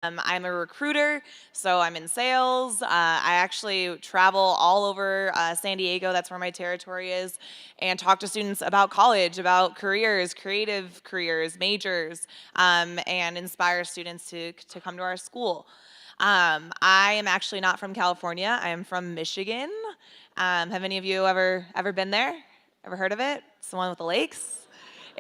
I'm a recruiter, so I'm in sales. I actually travel all over San Diego, that's where my territory is, and talk to students about college, about careers, creative careers, majors, and inspire students to come to our school. I am actually not from California. I am from Michigan. Have any of you ever been there? Ever heard of it? It's the one with the lakes.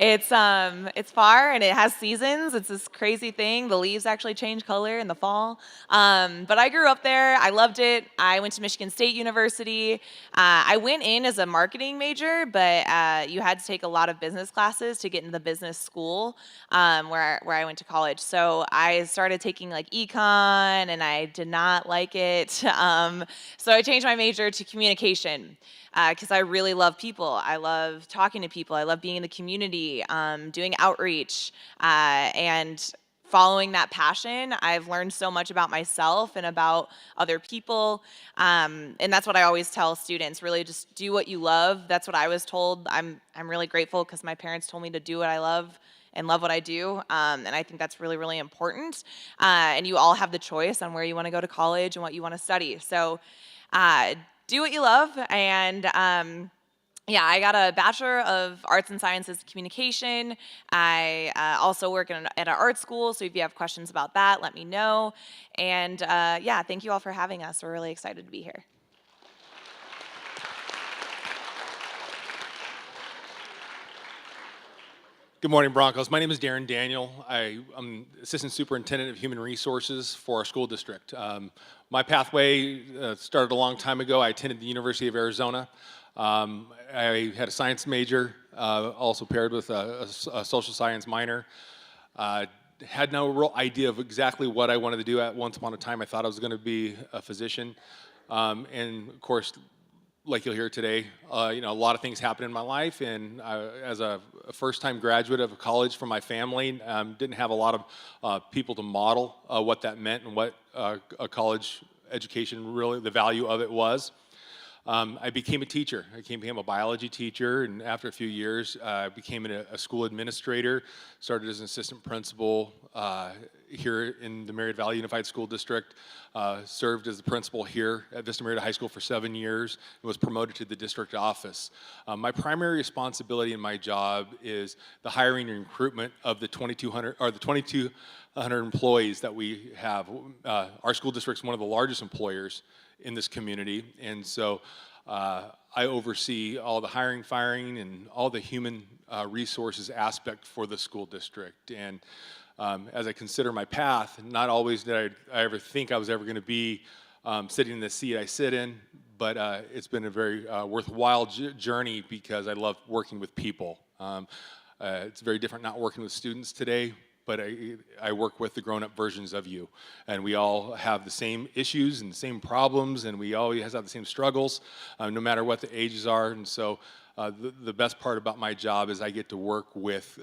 It's far and it has seasons. It's this crazy thing. The leaves actually change color in the fall. But I grew up there. I loved it. I went to Michigan State University. I went in as a marketing major, but you had to take a lot of business classes to get into the business school where I went to college. So I started taking like econ, and I did not like it. So I changed my major to communication because I really love people. I love talking to people. I love being in the community, doing outreach, and following that passion. I've learned so much about myself and about other people, and that's what I always tell students. Really, just do what you love. That's what I was told. I'm really grateful because my parents told me to do what I love and love what I do, and I think that's really, really important. And you all have the choice on where you want to go to college and what you want to study. So uh, do what you love. And yeah, I got a Bachelor of Arts and Sciences Communication. I also work at an art school, so if you have questions about that, let me know. And yeah, thank you all for having us. We're really excited to be here. Good morning, Broncos. My name is Darren Daniel. I'm Assistant Superintendent of Human Resources for our school district. My pathway started a long time ago. I attended the University of Arizona. I had a science major, also paired with a social science minor. Had no real idea of exactly what I wanted to do. At once upon a time, I thought I was going to be a physician. And of course, like you'll hear today, a lot of things happened in my life, and as a first-time graduate of college from my family, didn't have a lot of people to model what that meant and what a college education really, the value of it was. I became a teacher. I became a biology teacher, and after a few years, I became a school administrator, started as an assistant principal here in the Merritt Valley Unified School District, served as the principal here at Vista Merritt High School for 7 years, and was promoted to the district office. My primary responsibility in my job is the hiring and recruitment of the 2,200 employees that we have. Our school district is one of the largest employers in this community, and so I oversee all the hiring, firing, and all the human resources aspect for the school district. And as I consider my path, not always did I ever think I was ever going to be sitting in the seat I sit in, but it's been a very worthwhile journey because I love working with people. It's very different not working with students today, but I work with the grown-up versions of you, and we all have the same issues and the same problems, and we always have the same struggles, no matter what the ages are. And so the best part about my job is I get to work with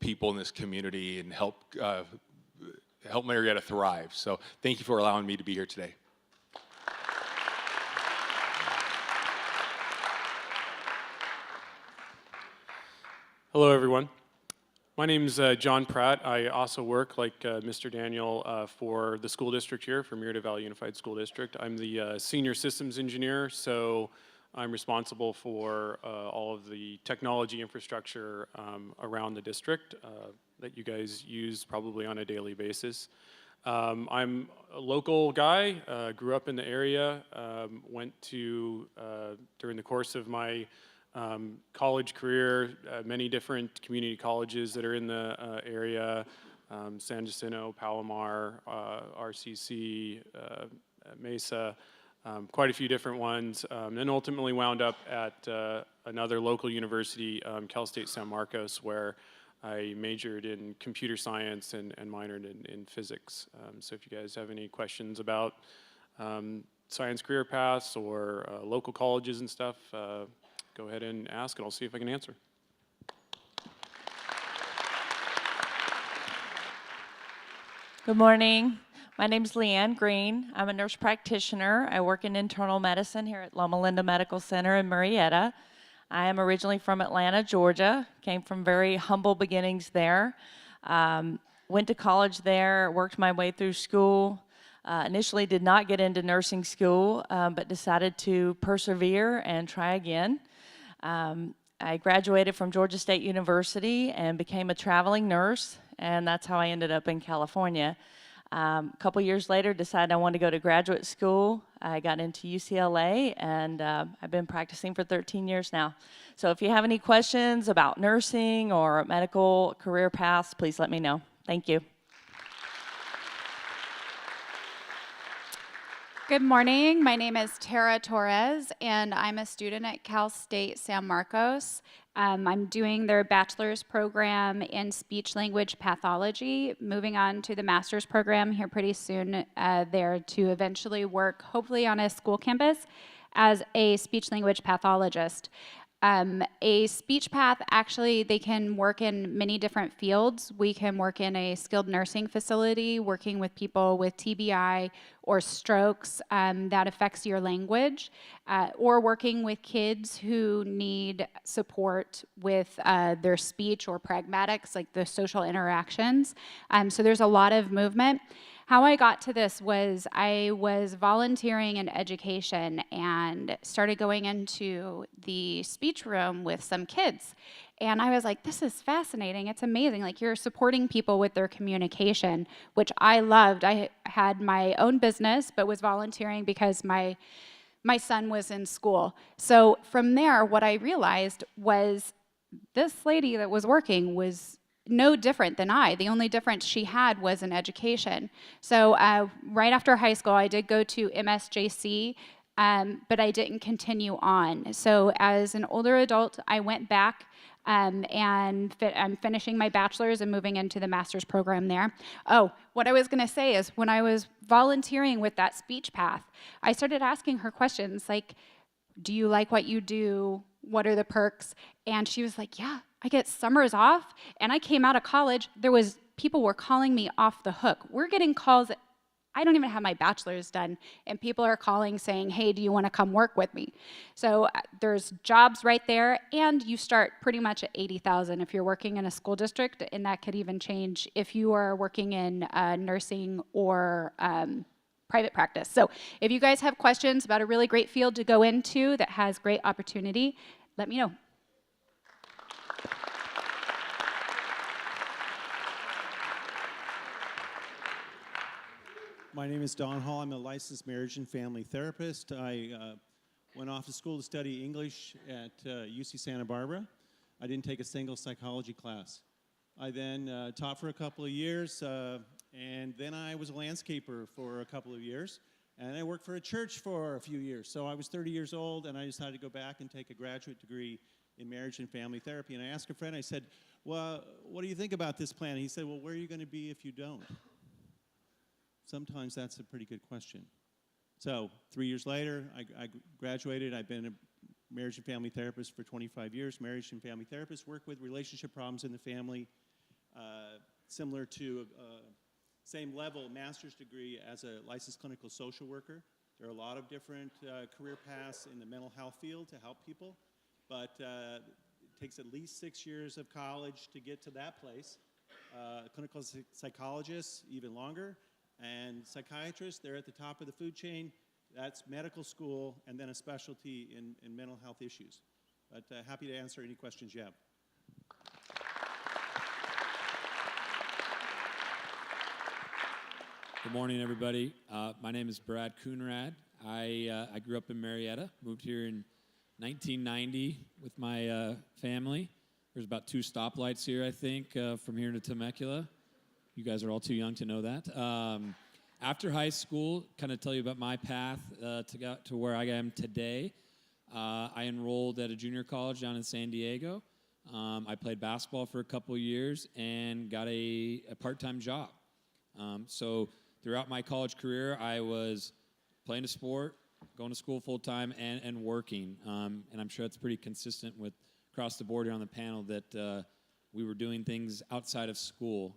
people in this community and help Marietta thrive. So thank you for allowing me to be here today. Hello, everyone. My name is John Pratt. I also work, like Mr. Daniel, for the school district here, for Merritt Valley Unified School District. I'm the senior systems engineer, so I'm responsible for all of the technology infrastructure around the district that you guys use probably on a daily basis. I'm a local guy, grew up in the area, went to, during the course of my college career, many different community colleges that are in the area, San Jacinto, Palomar, RCC, Mesa, quite a few different ones, then ultimately wound up at another local university, Cal State San Marcos, where I majored in computer science and minored in physics. So if you guys have any questions about science career paths or local colleges and stuff, go ahead and ask, and I'll see if I can answer. Good morning. My name is Leanne Green. I'm a nurse practitioner. I work in internal medicine here at Loma Linda Medical Center in Marietta. I am originally from Atlanta, Georgia. Came from very humble beginnings there. went to college there, worked my way through school. Initially did not get into nursing school, but decided to persevere and try again. I graduated from Georgia State University and became a traveling nurse, and that's how I ended up in California. A couple years later, decided I wanted to go to graduate school. I got into UCLA, and I've been practicing for 13 years now. So if you have any questions about nursing or medical career paths, please let me know. Thank you. Good morning. My name is Tara Torres, and I'm a student at Cal State San Marcos. I'm doing their bachelor's program in speech language pathology, moving on to the master's program here pretty soon there to eventually work, hopefully on a school campus, as a speech language pathologist. A speech path, actually, they can work in many different fields. We can work in a skilled nursing facility, working with people with TBI or strokes that affects your language, or working with kids who need support with their speech or pragmatics, like the social interactions. So there's a lot of movement. How I got to this was I was volunteering in education and started going into the speech room with some kids. And I was like, this is fascinating. It's amazing. Like, you're supporting people with their communication, which I loved. I had my own business, but was volunteering because my son was in school. So from there, what I realized was this lady that was working was no different than I. The only difference she had was in education. So right after high school, I did go to MSJC, but I didn't continue on. So as an older adult, I went back and I'm finishing my bachelor's and moving into the master's program there. Oh, what I was going to say is when I was volunteering with that speech path, I started asking her questions like, do you like what you do? What are the perks? And she was like, yeah, I get summers off. And I came out of college, people were calling me off the hook. We're getting calls, I don't even have my bachelor's done, and people are calling saying, hey, do you want to come work with me? So there's jobs right there, and you start pretty much at $80,000 if you're working in a school district, and that could even change if you are working in nursing or private practice. So if you guys have questions about a really great field to go into that has great opportunity, let me know. My name is Don Hall. I'm a licensed marriage and family therapist. I went off to school to study English at UC Santa Barbara. I didn't take a single psychology class. I then taught for a couple of years, and then I was a landscaper for a couple of years, and I worked for a church for a few years. So I was 30 years old, and I decided to go back and take a graduate degree in marriage and family therapy. And I asked a friend, I said, well, what do you think about this plan? And he said, well, where are you going to be if you don't? Sometimes that's a pretty good question. So 3 years later, I graduated. I've been a marriage and family therapist for 25 years. Marriage and family therapists work with relationship problems in the family, similar to same level master's degree as a licensed clinical social worker. There are a lot of different career paths in the mental health field to help people, but it takes at least 6 years of college to get to that place. Clinical psychologists, even longer. And psychiatrists, they're at the top of the food chain. That's medical school, and then a specialty in mental health issues. But happy to answer any questions you have. Good morning, everybody. My name is Brad Coonrad. I grew up in Marietta, moved here in 1990 with my family. There's about 2 stoplights here, I think, from here to Temecula. You guys are all too young to know that. After high school, kind of tell you about my path to get to where I am today. I enrolled at a junior college down in San Diego. I played basketball for a couple of years and got a part-time job. So throughout my college career, I was playing a sport, going to school full-time, and working. And I'm sure that's pretty consistent with across the board here on the panel that we were doing things outside of school.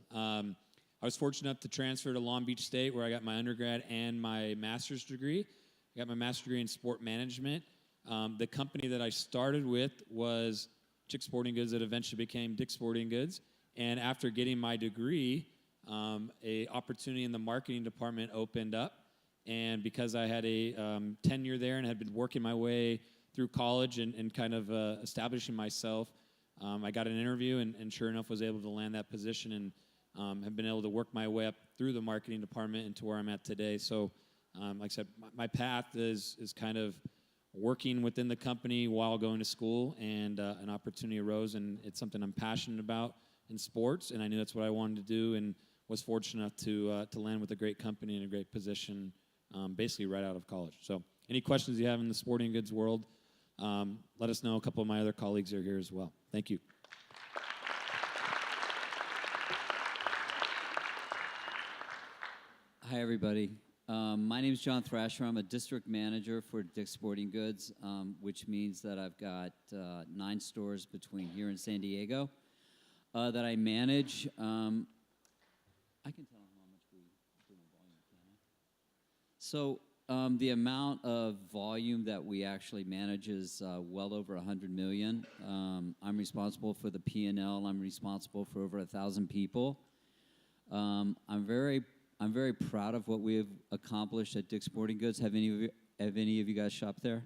I was fortunate enough to transfer to Long Beach State, where I got my undergrad and my master's degree. I got my master's degree in sport management. The company that I started with was Chick Sporting Goods that eventually became Dick's Sporting Goods. And after getting my degree, a opportunity in the marketing department opened up. And because I had a tenure there and had been working my way through college and kind of establishing myself, I got an interview and sure enough was able to land that position and have been able to work my way up through the marketing department into where I'm at today. So like I said, my path is kind of working within the company while going to school, and an opportunity arose, and it's something I'm passionate about in sports, and I knew that's what I wanted to do, and was fortunate enough to land with a great company and a great position basically right out of college. So any questions you have in the sporting goods world, let us know. A couple of my other colleagues are here as well. Thank you. Hi, everybody. My name is John Thrasher. I'm a district manager for Dick's Sporting Goods, which means that I've got 9 stores between here and San Diego that I manage. I can tell how much we do in volume, can I? So the amount of volume that we actually manage is well over 100 million. I'm responsible for the P&L. I'm responsible for over 1,000 people. I'm very proud of what we have accomplished at Dick's Sporting Goods. Have any of you guys shopped there?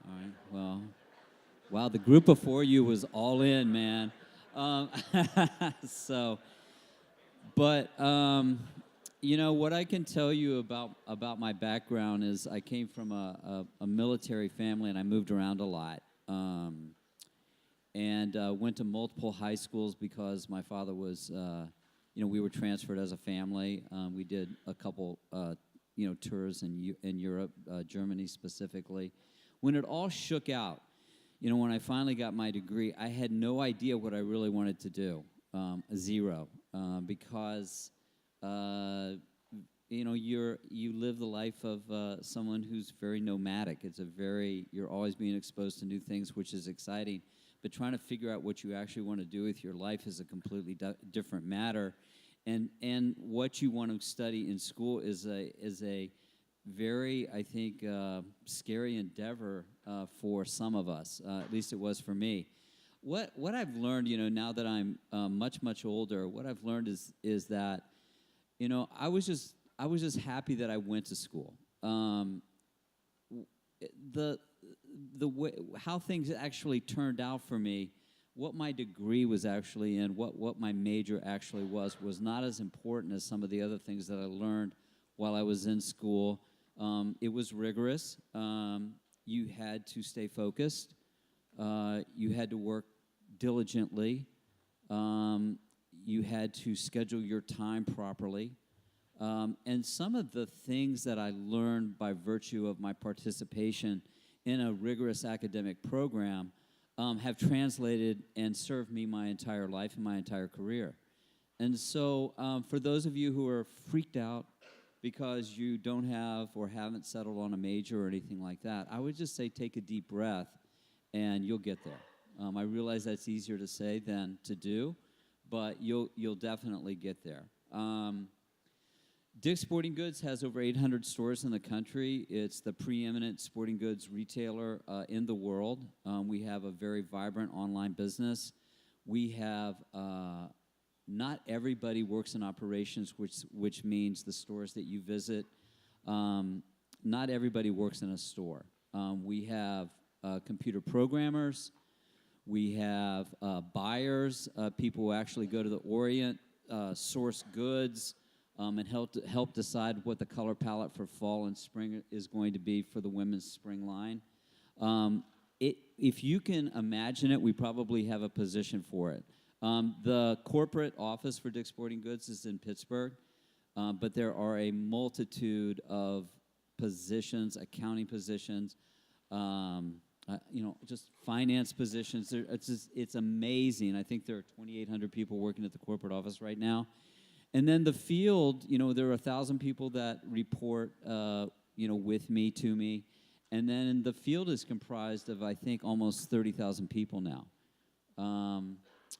All right. Well, wow, the group before you was all in, man. You know what I can tell you about my background is I came from a military family and I moved around a lot. Went to multiple high schools because my father was. We were transferred as a family. We did a couple, tours in Europe, Germany specifically. When it all shook out, when I finally got my degree, I had no idea what I really wanted to do, zero, because, you live the life of someone who's very nomadic. You're always being exposed to new things, which is exciting. But trying to figure out what you actually want to do with your life is a completely different matter, and what you want to study in school is a very, I think, scary endeavor for some of us. At least it was for me. What I've learned, now that I'm much older, what I've learned is that, I was just happy that I went to school. The way how things actually turned out for me, what my degree was actually in, what my major actually was not as important as some of the other things that I learned while I was in school. It was rigorous. You had to stay focused. You had to work diligently. You had to schedule your time properly. And some of the things that I learned by virtue of my participation in a rigorous academic program have translated and served me my entire life and my entire career. And so for those of you who are freaked out because you don't have or haven't settled on a major or anything like that, I would just say take a deep breath and you'll get there. I realize that's easier to say than to do, but you'll definitely get there. Dick's Sporting Goods has over 800 stores in the country. It's the preeminent sporting goods retailer in the world. We have a very vibrant online business. We have, not everybody works in operations, which means the stores that you visit, not everybody works in a store. We have computer programmers. We have buyers, people who actually go to the Orient, source goods, and help decide what the color palette for fall and spring is going to be for the women's spring line. If you can imagine it, we probably have a position for it. The corporate office for Dick's Sporting Goods is in Pittsburgh, but there are a multitude of positions, accounting positions, just finance positions. It's amazing. I think there are 2,800 people working at the corporate office right now. And then the field, there are 1,000 people that report, with me, to me. And then the field is comprised of, I think, almost 30,000 people now.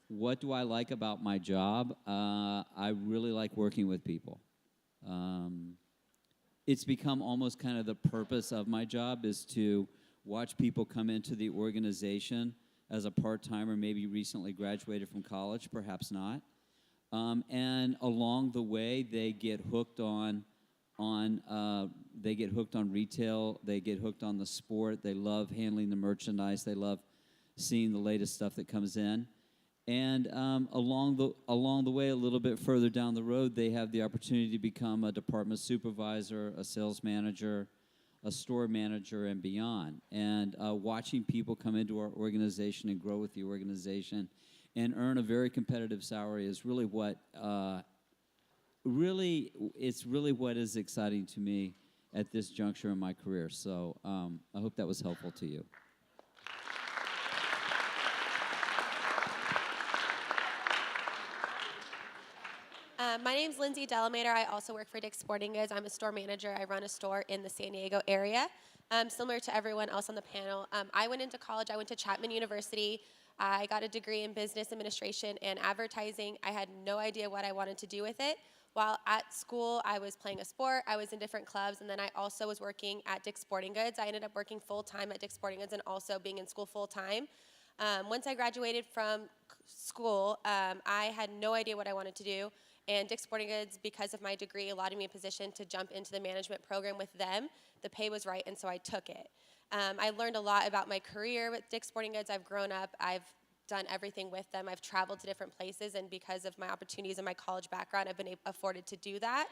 What do I like about my job? I really like working with people. It's become almost kind of the purpose of my job is to watch people come into the organization as a part-timer, maybe recently graduated from college, perhaps not. And along the way, they get hooked on retail. They get hooked on the sport. They love handling the merchandise. They love seeing the latest stuff that comes in. And along the way, a little bit further down the road, they have the opportunity to become a department supervisor, a sales manager, a store manager, and beyond. And watching people come into our organization and grow with the organization and earn a very competitive salary is really what it's really what is exciting to me at this juncture in my career. So I hope that was helpful to you. My name's Lindsay Delamater. I also work for Dick's Sporting Goods. I'm a store manager. I run a store in the San Diego area. Similar to everyone else on the panel, I went into college. I went to Chapman University. I got a degree in business administration and advertising. I had no idea what I wanted to do with it. While at school, I was playing a sport. I was in different clubs, and then I also was working at Dick's Sporting Goods. I ended up working full-time at Dick's Sporting Goods and also being in school full-time. Once I graduated from school, I had no idea what I wanted to do. And Dick's Sporting Goods, because of my degree, allowed me a position to jump into the management program with them. The pay was right, and so I took it. I learned a lot about my career with Dick's Sporting Goods. I've grown up. I've done everything with them. I've traveled to different places, and because of my opportunities and my college background, I've been afforded to do that.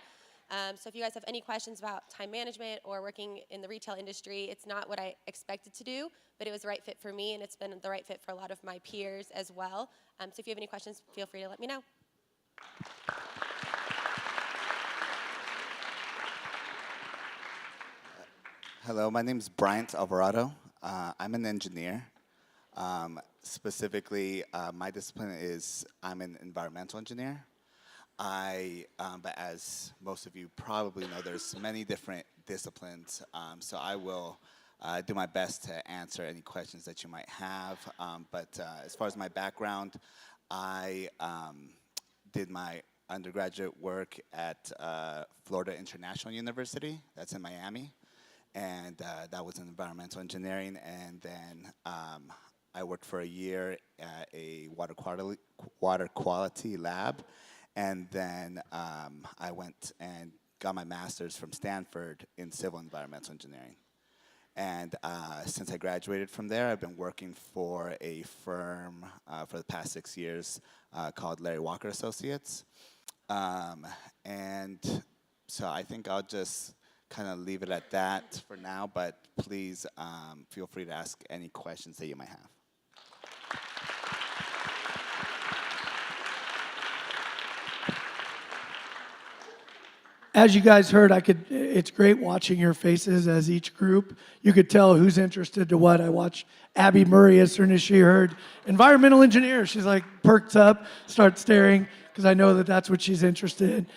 So if you guys have any questions about time management or working in the retail industry, it's not what I expected to do, but it was the right fit for me, and it's been the right fit for a lot of my peers as well. So if you have any questions, feel free to let me know. Hello, my name is Bryant Alvarado. I'm an engineer. Specifically, my discipline is I'm an environmental engineer. But as most of you probably know, there's many different disciplines. So I will do my best to answer any questions that you might have. But as far as my background, I did my undergraduate work at Florida International University. That's in Miami. And that was in environmental engineering. And then I worked for a year at a water quality lab. And then I went and got my master's from Stanford in civil environmental engineering. And since I graduated from there, I've been working for a firm for the past 6 years called Larry Walker Associates. And so I think I'll just kind of leave it at that for now, but please feel free to ask any questions that you might have. As you guys heard, it's great watching your faces as each group. You could tell who's interested to what. I watched Abby Murray as soon as she heard environmental engineer. She's like perked up, starts staring, because I know that that's what she's interested in.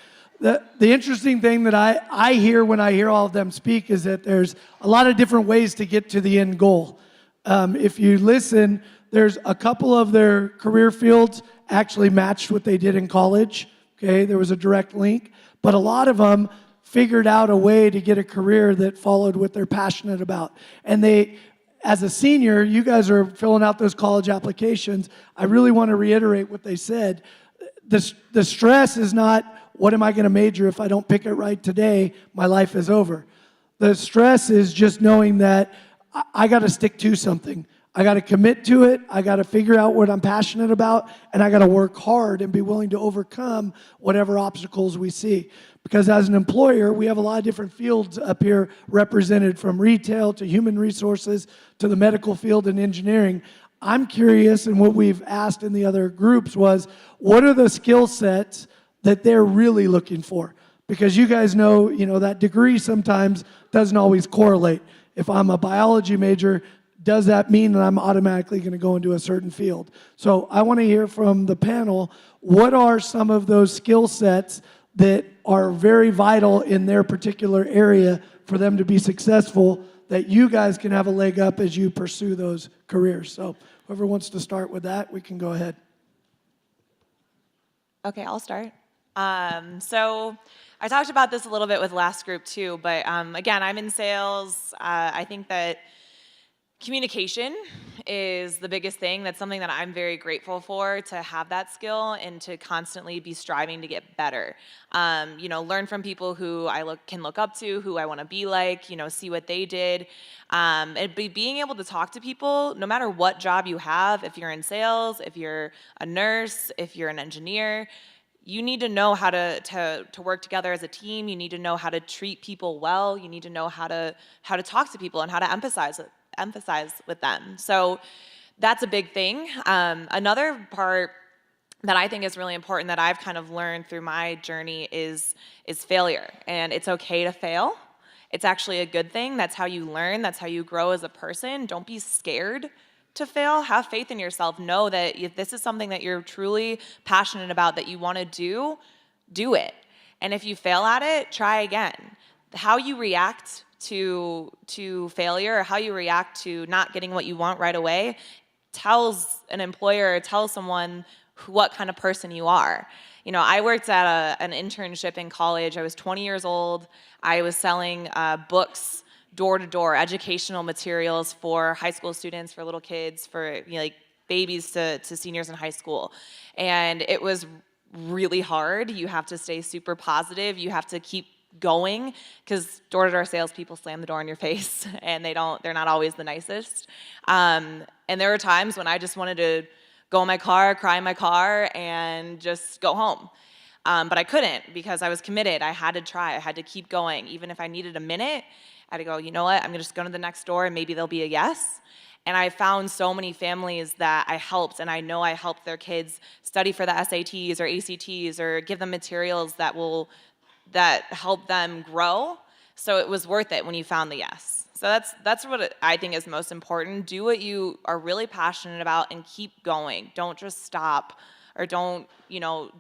The interesting thing that I hear when I hear all of them speak is that there's a lot of different ways to get to the end goal. If you listen, there's a couple of their career fields actually matched what they did in college. Okay, there was a direct link. But a lot of them figured out a way to get a career that followed what they're passionate about. And they, as a senior, you guys are filling out those college applications. I really want to reiterate what they said. The stress is not, what am I going to major if I don't pick it right today? My life is over. The stress is just knowing that I got to stick to something. I got to commit to it. I got to figure out what I'm passionate about, and I got to work hard and be willing to overcome whatever obstacles we see. Because as an employer, we have a lot of different fields up here represented, from retail to human resources to the medical field and engineering. I'm curious, and what we've asked in the other groups was, what are the skill sets that they're really looking for? Because you guys know, that degree sometimes doesn't always correlate. If I'm a biology major, does that mean that I'm automatically going to go into a certain field? So I want to hear from the panel, what are some of those skill sets that are very vital in their particular area for them to be successful, that you guys can have a leg up as you pursue those careers? So whoever wants to start with that, we can go ahead. Okay, I'll start. So I talked about this a little bit with last group too, but again, I'm in sales. I think that Communication is the biggest thing. That's something that I'm very grateful for, to have that skill and to constantly be striving to get better. Learn from people who I can look up to, who I want to be like, see what they did. And being able to talk to people, no matter what job you have, if you're in sales, if you're a nurse, if you're an engineer, you need to know how to work together as a team. You need to know how to treat people well. You need to know how to talk to people and how to emphasize with them. So that's a big thing. Another part that I think is really important that I've kind of learned through my journey is failure. And it's okay to fail. It's actually a good thing. That's how you learn. That's how you grow as a person. Don't be scared to fail. Have faith in yourself. Know that if this is something that you're truly passionate about, that you want to do it. And if you fail at it, try again. How you react to failure, or how you react to not getting what you want right away, tells an employer, tells someone what kind of person you are. I worked at an internship in college. I was 20 years old. I was selling books door to door, educational materials for high school students, for little kids, for like babies to seniors in high school. And it was really hard. You have to stay super positive. You have to keep going, because door-to-door salespeople slam the door in your face, and they're not always the nicest. And there were times when I just wanted to go in my car, cry in my car, and just go home. But I couldn't, because I was committed. I had to try. I had to keep going. Even if I needed a minute, I had to go, you know what, I'm just going to the next door, and maybe there'll be a yes. And I found so many families that I helped, and I know I helped their kids study for the SATs or ACTs, or give them materials that help them grow. So it was worth it when you found the yes. So that's what I think is most important. Do what you are really passionate about and keep going. Don't just stop, or don't,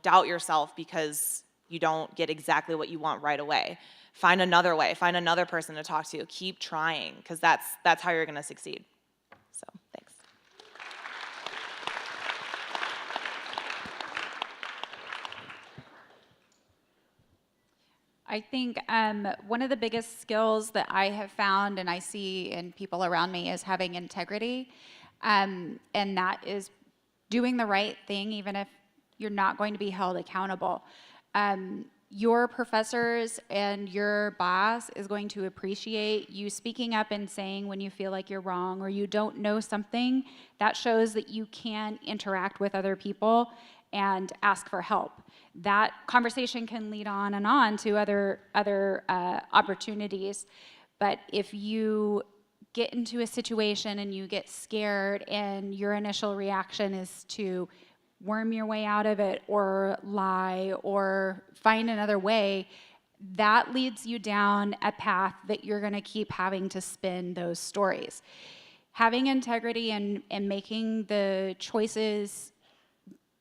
doubt yourself because you don't get exactly what you want right away. Find another way. Find another person to talk to. Keep trying, because that's how you're going to succeed. So, thanks. I think one of the biggest skills that I have found and I see in people around me is having integrity. And that is doing the right thing even if you're not going to be held accountable. Your professors and your boss is going to appreciate you speaking up and saying when you feel like you're wrong or you don't know something. That shows that you can interact with other people and ask for help. That conversation can lead on and on to other opportunities. But if you get into a situation and you get scared and your initial reaction is to worm your way out of it or lie or find another way, that leads you down a path that you're going to keep having to spin those stories. Having integrity and making the choices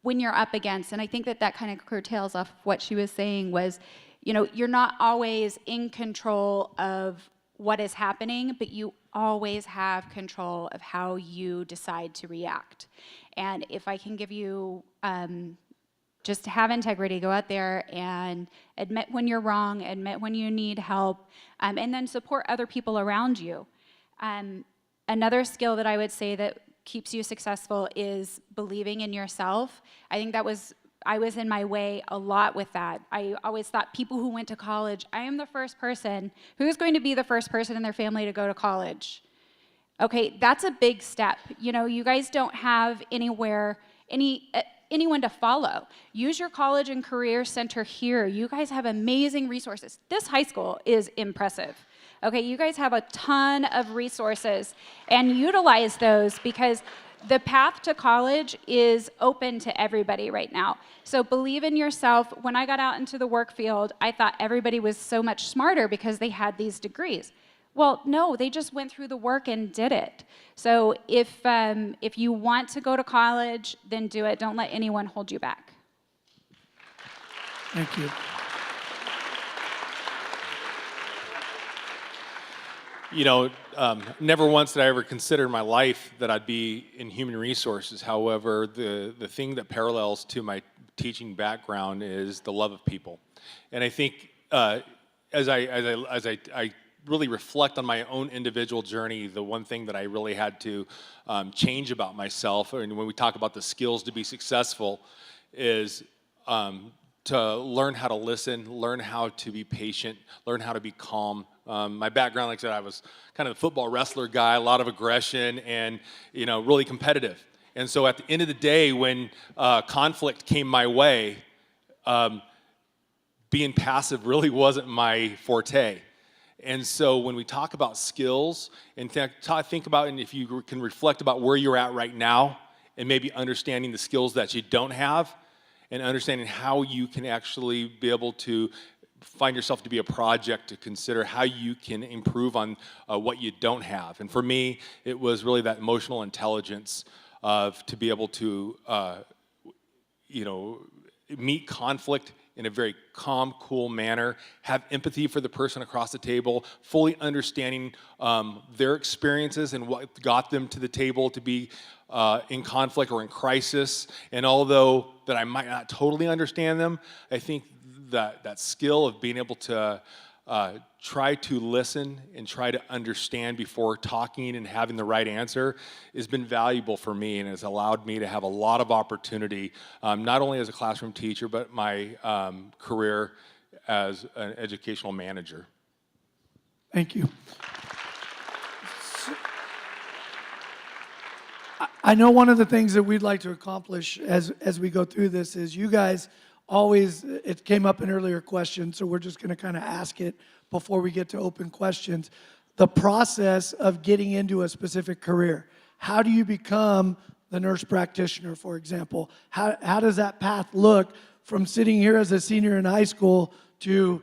when you're up against, and I think that kind of curtails off what she was saying was, you're not always in control of what is happening, but you always have control of how you decide to react. And if I can give you just to have integrity, go out there and admit when you're wrong, admit when you need help, and then support other people around you. Another skill that I would say that keeps you successful is believing in yourself. I think I was in my way a lot with that. I always thought people who went to college, I am the first person. Who's going to be the first person in their family to go to college? Okay, that's a big step. You guys don't have anyone to follow. Use your college and career center here. You guys have amazing resources. This high school is impressive. Okay, you guys have a ton of resources, and utilize those because the path to college is open to everybody right now. So believe in yourself. When I got out into the work field, I thought everybody was so much smarter because they had these degrees. Well, no, they just went through the work and did it. So if you want to go to college, then do it. Don't let anyone hold you back. Thank you. Never once did I ever consider in my life that I'd be in human resources. However, the thing that parallels to my teaching background is the love of people. And I think as I really reflect on my own individual journey, the one thing that I really had to change about myself, and when we talk about the skills to be successful, is to learn how to listen, learn how to be patient, learn how to be calm. My background, like I said, I was kind of a football wrestler guy, a lot of aggression, and really competitive. And so at the end of the day, when conflict came my way, being passive really wasn't my forte. And so when we talk about skills and think about, and if you can reflect about where you're at right now and maybe understanding the skills that you don't have and understanding how you can actually be able to find yourself to be a project to consider how you can improve on what you don't have. And for me, it was really that emotional intelligence of to be able to meet conflict in a very calm, cool manner, have empathy for the person across the table, fully understanding their experiences and what got them to the table to be in conflict or in crisis. And although that I might not totally understand them, I think that skill of being able to try to listen and try to understand before talking and having the right answer has been valuable for me and has allowed me to have a lot of opportunity, not only as a classroom teacher, but my career as an educational manager. Thank you. I know one of the things that we'd like to accomplish as we go through this is you guys always, it came up in earlier questions, so we're just going to kind of ask it before we get to open questions. The process of getting into a specific career. How do you become the nurse practitioner, for example? How does that path look from sitting here as a senior in high school to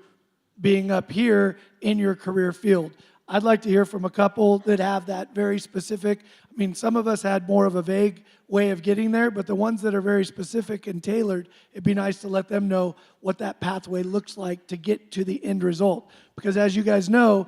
being up here in your career field? I'd like to hear from a couple that have that very specific. I mean, some of us had more of a vague way of getting there, but the ones that are very specific and tailored, it'd be nice to let them know what that pathway looks like to get to the end result. Because as you guys know,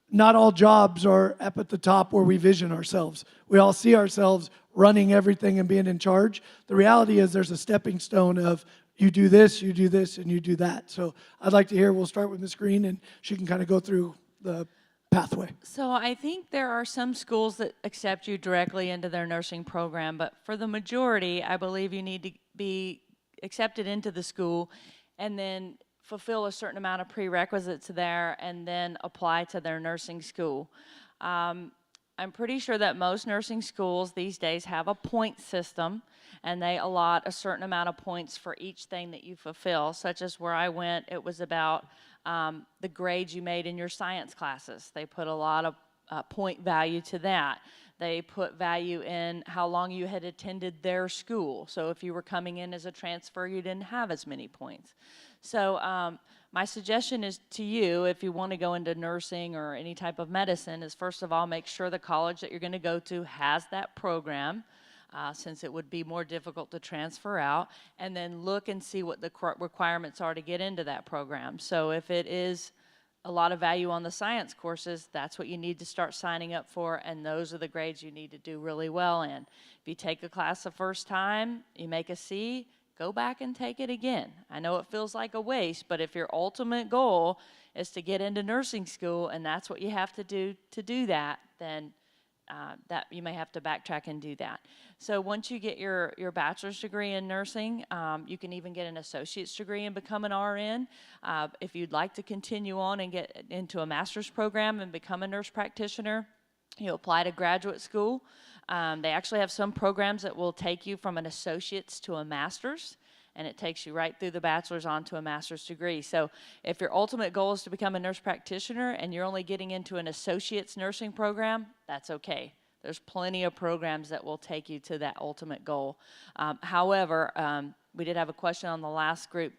not all jobs are up at the top where we vision ourselves. We all see ourselves running everything and being in charge. The reality is there's a stepping stone of you do this, and you do that. So I'd like to hear, we'll start with Ms. Green, and she can kind of go through the pathway. So I think there are some schools that accept you directly into their nursing program, but for the majority, I believe you need to be accepted into the school and then fulfill a certain amount of prerequisites there and then apply to their nursing school. I'm pretty sure that most nursing schools these days have a point system, and they allot a certain amount of points for each thing that you fulfill, such as where I went, it was about the grades you made in your science classes. They put a lot of point value to that. They put value in how long you had attended their school. So if you were coming in as a transfer, you didn't have as many points. So my suggestion is to you, if you want to go into nursing or any type of medicine, is first of all, make sure the college that you're going to go to has that program. Since it would be more difficult to transfer out, and then look and see what the requirements are to get into that program. So if it is a lot of value on the science courses, that's what you need to start signing up for, and those are the grades you need to do really well in. If you take a class the first time, you make a C, go back and take it again. I know it feels like a waste, but if your ultimate goal is to get into nursing school, and that's what you have to do that, then that you may have to backtrack and do that. So once you get your bachelor's degree in nursing, you can even get an associate's degree and become an RN. If you'd like to continue on and get into a master's program and become a nurse practitioner, you apply to graduate school. They actually have some programs that will take you from an associate's to a master's, and it takes you right through the bachelor's onto a master's degree. So if your ultimate goal is to become a nurse practitioner and you're only getting into an associate's nursing program, that's okay. There's plenty of programs that will take you to that ultimate goal. However, we did have a question on the last group.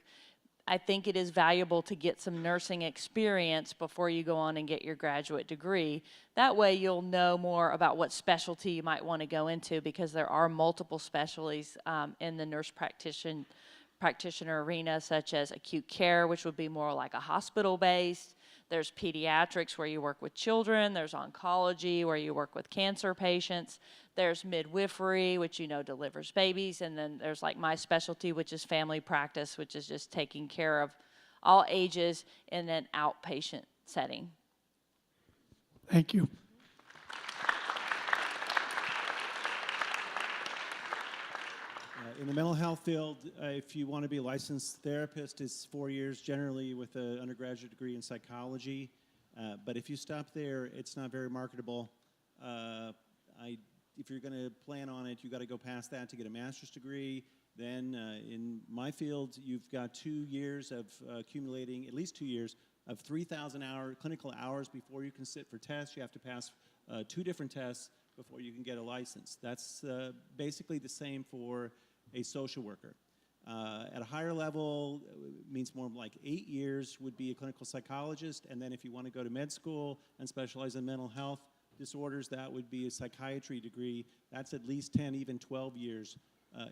I think it is valuable to get some nursing experience before you go on and get your graduate degree. That way you'll know more about what specialty you might want to go into, because there are multiple specialties in the nurse practitioner arena, such as acute care, which would be more like a hospital-based. There's pediatrics, where you work with children. There's oncology, where you work with cancer patients. There's midwifery, which delivers babies. And then there's like my specialty, which is family practice, which is just taking care of all ages in an outpatient setting. Thank you. In the mental health field, if you want to be a licensed therapist, it's 4 years generally with an undergraduate degree in psychology. But if you stop there, it's not very marketable. If you're going to plan on it, you got to go past that to get a master's degree. Then in my field, you've got 2 years of accumulating, at least 2 years, of 3,000 clinical hours before you can sit for tests. You have to pass 2 different tests before you can get a license. That's basically the same for a social worker. At a higher level, it means more like 8 years would be a clinical psychologist, and then if you want to go to med school and specialize in mental health disorders, that would be a psychiatry degree. That's at least 10, even 12 years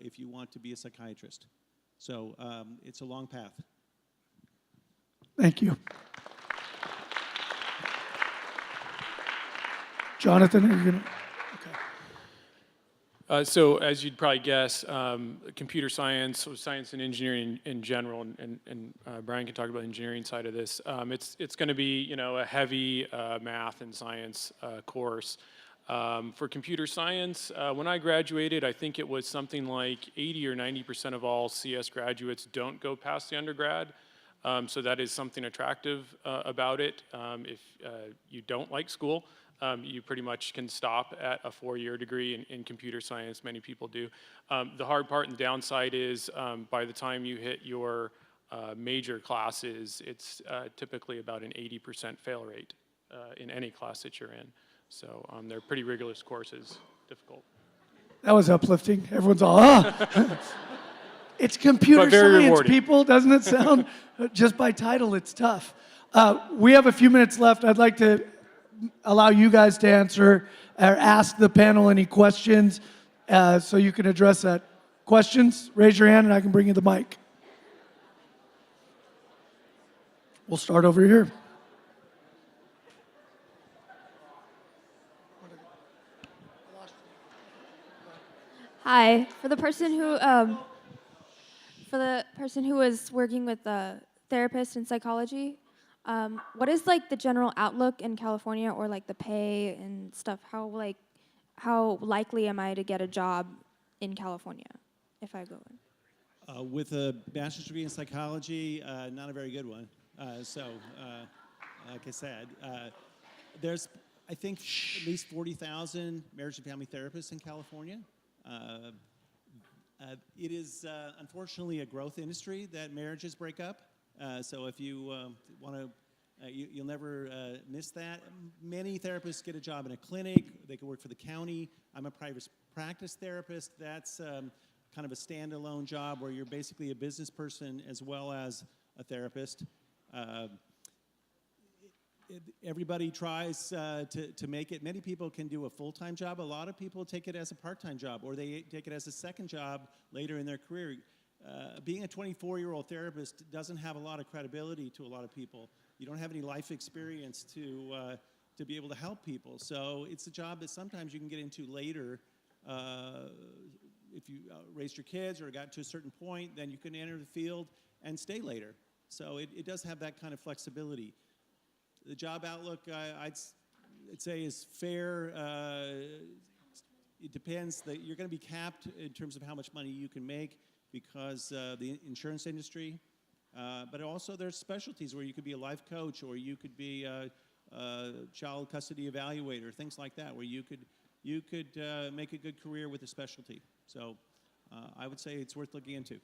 if you want to be a psychiatrist. So it's a long path. Thank you. Jonathan, are you going to? So as you'd probably guess, computer science, or science and engineering in general, and Brian can talk about the engineering side of this, it's going to be a heavy math and science course. For computer science, when I graduated, I think it was something like 80 or 90% of all CS graduates don't go past the undergrad. So that is something attractive about it. If you don't like school, you pretty much can stop at a 4-year degree in computer science. Many people do. The hard part and the downside is by the time you hit your major classes, it's typically about an 80% fail rate in any class that you're in. So they're pretty rigorous courses, difficult. That was uplifting. Everyone's all, ah. It's computer science, rewarding. people. Doesn't it sound? Just by title, it's tough. We have a few minutes left. I'd like to allow you guys to answer or ask the panel any questions so you can address that. Questions? Raise your hand and I can bring you the mic. We'll start over here. Hi, for the person who was working with a therapist in psychology, what is like the general outlook in California, or like the pay and stuff? How likely am I to get a job in California if I go in? With a bachelor's degree in psychology, not a very good one. Like I said, there's, I think, at least 40,000 marriage and family therapists in California. It is unfortunately a growth industry that marriages break up. So if you want to, you'll never miss that. Many therapists get a job in a clinic. They can work for the county. I'm a private practice therapist. That's kind of a standalone job where you're basically a business person as well as a therapist. Everybody tries to make it. Many people can do a full-time job. A lot of people take it as a part-time job, or they take it as a second job later in their career. Being a 24-year-old therapist doesn't have a lot of credibility to a lot of people. You don't have any life experience to be able to help people. So it's a job that sometimes you can get into later. If you raised your kids or got to a certain point, then you can enter the field and stay later. So it does have that kind of flexibility. The job outlook, I'd say, is fair. It depends. You're going to be capped in terms of how much money you can make because the insurance industry. But also there's specialties where you could be a life coach, or you could be a child custody evaluator, things like that, where you could make a good career with a specialty. So I would say it's worth looking into.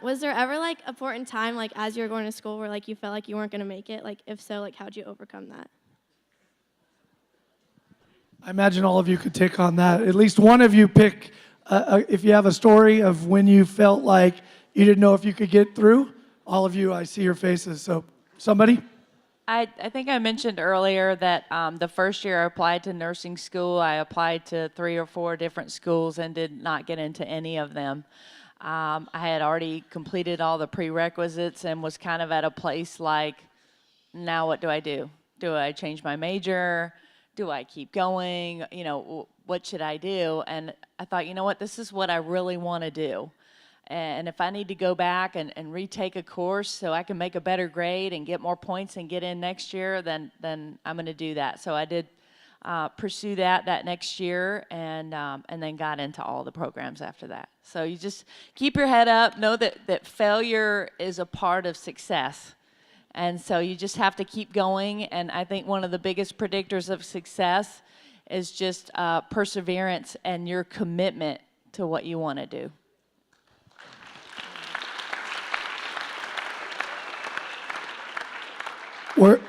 Was there ever like a point in time, like as you were going to school, where like you felt like you weren't going to make it? Like if so, like how'd you overcome that? I imagine all of you could take on that. At least one of you pick, if you have a story of when you felt like you didn't know if you could get through. All of you, I see your faces. So somebody? I think I mentioned earlier that the first year I applied to nursing school, I applied to 3 or 4 different schools and did not get into any of them. I had already completed all the prerequisites and was kind of at a place like, now what do I do? Do I change my major? Do I keep going? What should I do? And I thought, you know what, this is what I really want to do. And if I need to go back and retake a course so I can make a better grade and get more points and get in next year, then I'm going to do that. So I did pursue that next year, and then got into all the programs after that. So you just keep your head up, know that failure is a part of success. And so you just have to keep going. And I think one of the biggest predictors of success is just perseverance and your commitment to what you want to do. We're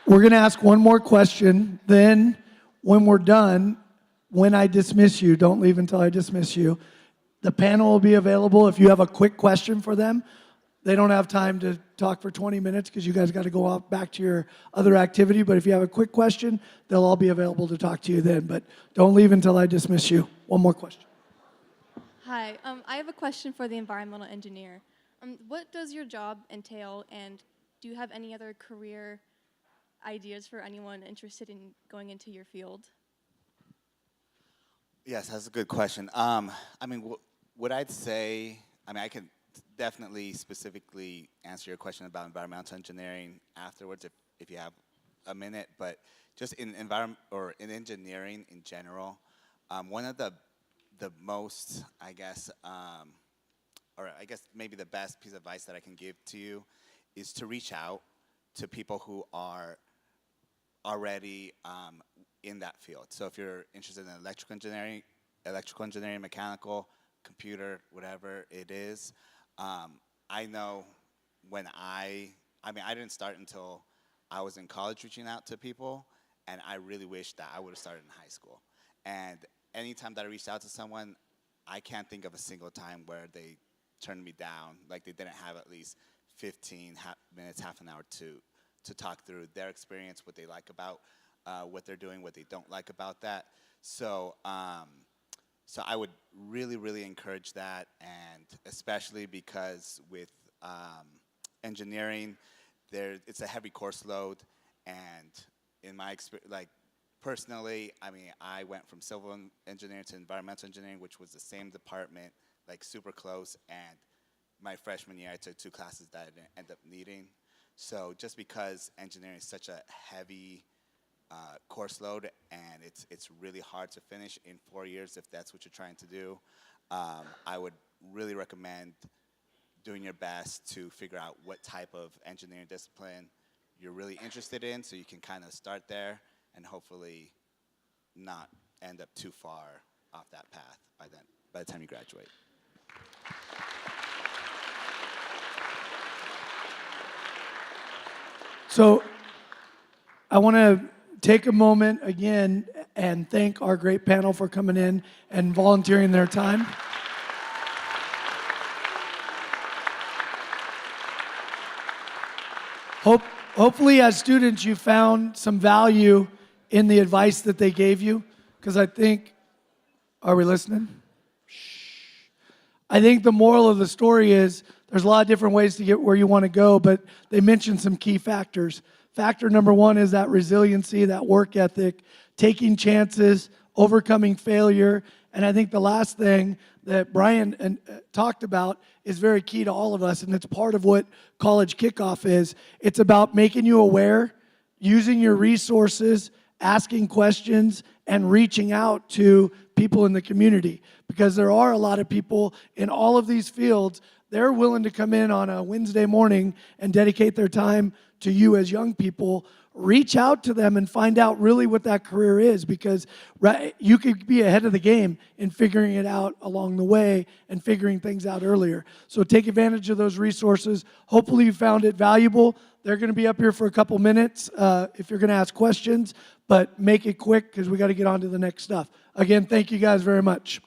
going to ask one more question. Then, when we're done, when I dismiss you, don't leave until I dismiss you. The panel will be available if you have a quick question for them. They don't have time to talk for 20 minutes because you guys got to go off back to your other activity. But if you have a quick question, they'll all be available to talk to you then. But don't leave until I dismiss you. One more question. Hi, I have a question for the environmental engineer. What does your job entail, and do you have any other career ideas for anyone interested in going into your field? Yes, that's a good question. I mean, what I'd say, I mean, I can definitely specifically answer your question about environmental engineering afterwards if you have a minute, but just in environment or in engineering in general, one of the most, I guess, or I guess maybe the best piece of advice that I can give to you is to reach out to people who are already in that field. So if you're interested in electrical engineering, mechanical, computer, whatever it is, I know when I mean, I didn't start until I was in college reaching out to people, and I really wish that I would have started in high school. And anytime that I reached out to someone, I can't think of a single time where they turned me down, like they didn't have at least 15 minutes, half an hour to talk through their experience, what they like about what they're doing, what they don't like about that. So so I would really, really encourage that, and especially because with engineering, it's a heavy course load, and in my experience, like personally, I mean, I went from civil engineering to environmental engineering, which was the same department, like super close, and my freshman year I took 2 classes that I didn't end up needing. So just because engineering is such a heavy course load, and it's really hard to finish in 4 years if that's what you're trying to do, I would really recommend doing your best to figure out what type of engineering discipline you're really interested in, so you can kind of start there and hopefully not end up too far off that path by the time you graduate. So I want to take a moment again and thank our great panel for coming in and volunteering their time. Hopefully, as students, you found some value in the advice that they gave you, because I think, are we listening? I think the moral of the story is there's a lot of different ways to get where you want to go, but they mentioned some key factors. Factor number 1 is that resiliency, that work ethic, taking chances, overcoming failure. And I think the last thing that Brian talked about is very key to all of us, and it's part of what College Kickoff is. It's about making you aware, using your resources, asking questions, and reaching out to people in the community. Because there are a lot of people in all of these fields, they're willing to come in on a Wednesday morning and dedicate their time to you as young people. Reach out to them and find out really what that career is, because you could be ahead of the game in figuring it out along the way and figuring things out earlier. So take advantage of those resources. Hopefully you found it valuable. They're going to be up here for a couple minutes if you're going to ask questions, but make it quick because we got to get on to the next stuff. Again, thank you guys very much.